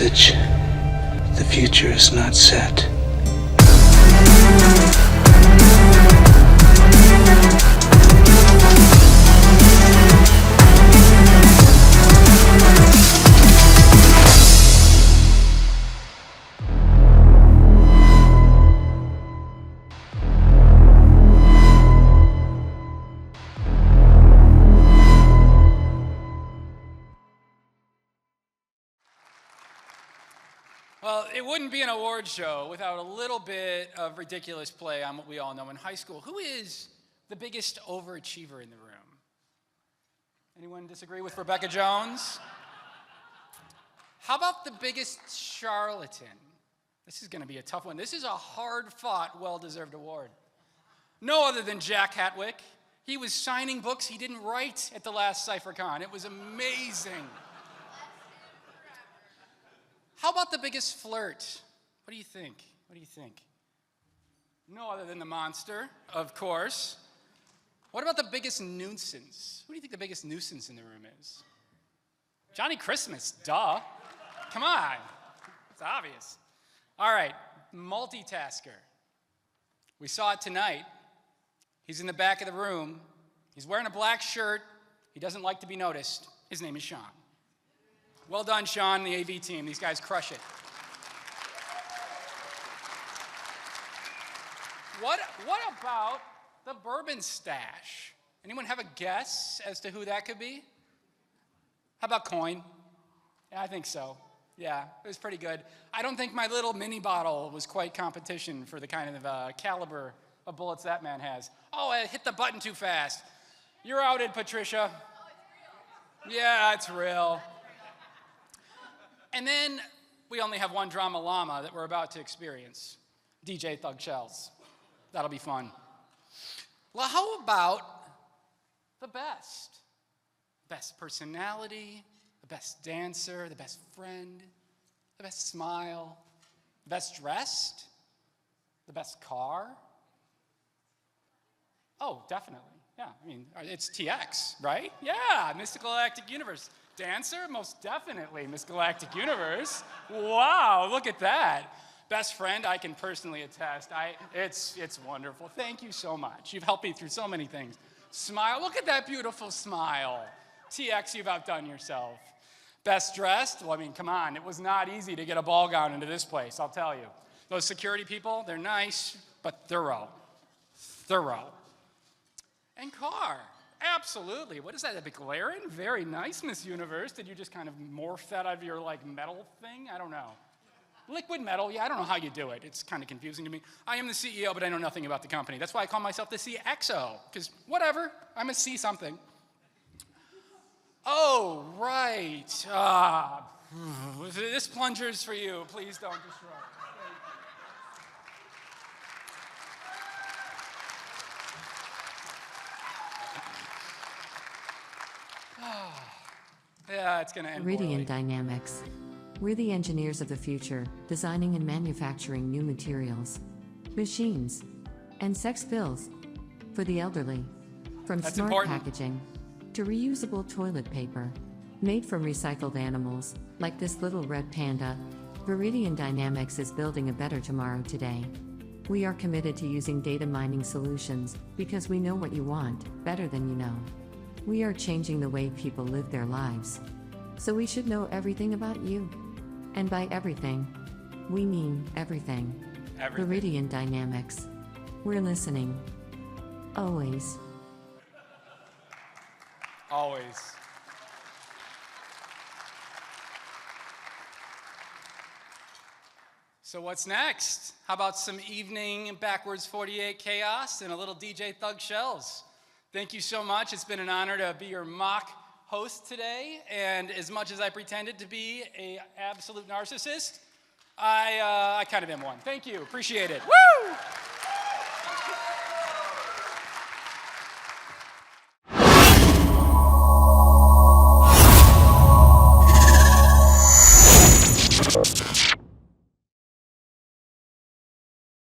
message. The future is not set. Well, it wouldn't be an award show without a little bit of ridiculous play on what we all know in high school. Who is the biggest overachiever in the room? Anyone disagree with Rebecca Jones? How about the biggest charlatan? This is going to be a tough one. This is a hard-fought, well-deserved award. No other than Jack Hatwick. He was signing books he didn't write at the last CypherCon. It was amazing. How about the biggest flirt? What do you think? What do you think? No other than the monster, of course. What about the biggest nuisance? Who do you think the biggest nuisance in the room is? Johnny Christmas, duh. Come on. It's obvious. All right, multitasker. We saw it tonight. He's in the back of the room. He's wearing a black shirt. He doesn't like to be noticed. His name is Sean. Well done, Sean, the AV team. These guys crush it. What about the bourbon stash? Anyone have a guess as to who that could be? How about Coin? Yeah, I think so. Yeah, it was pretty good. I don't think my little mini bottle was quite competition for the kind of caliber of bullets that man has. Oh, I hit the button too fast. You're outed, Patricia. Oh, it's real. Yeah, it's real. And then we only have one drama llama that we're about to experience, DJ Thug Shells. That'll be fun. Well, how about the best? Best personality, the best dancer, the best friend, the best smile, the best dressed, the best car? Oh, definitely. Yeah, I mean, it's TX, right? Yeah, Mystical Galactic Universe. Dancer? Most definitely Miss Galactic Universe. Wow, look at that. Best friend, I can personally attest. It's wonderful. Thank you so much. You've helped me through so many things. Smile, look at that beautiful smile. TX, you've outdone yourself. Best dressed? Well, I mean, come on. It was not easy to get a ball gown into this place, I'll tell you. Those security people, they're nice, but thorough. Thorough. And car. Absolutely. What is that, a McLaren? Very nice, Miss Universe. Did you just kind of morph that out of your, like, metal thing? I don't know. Liquid metal, yeah, I don't know how you do it. It's kind of confusing to me. I am the CEO, but I know nothing about the company. That's why I call myself the CXO, because whatever, I'm a C something. Oh, right. This plunger's for you. Please don't disrupt. Yeah, it's going to end Parody Dynamics. We're the engineers of the future, designing and manufacturing new materials, machines, and sex pills for the elderly. From That's smart important. packaging to reusable toilet paper, made from recycled animals, like this little red panda, Parody Dynamics is building a better tomorrow today. We are committed to using data mining solutions because we know what you want better than you know. We are changing the way people live their lives. So we should know everything about you. And by everything, we mean everything. Parody Dynamics. We're listening. Always. Always. So what's next? How about some evening Backward48 chaos and a little DJ Thug Shells? Thank you so much. It's been an honor to be your mock host today, and as much as I pretended to be an absolute narcissist, I kind of am one. Thank you. Appreciate it. Woo!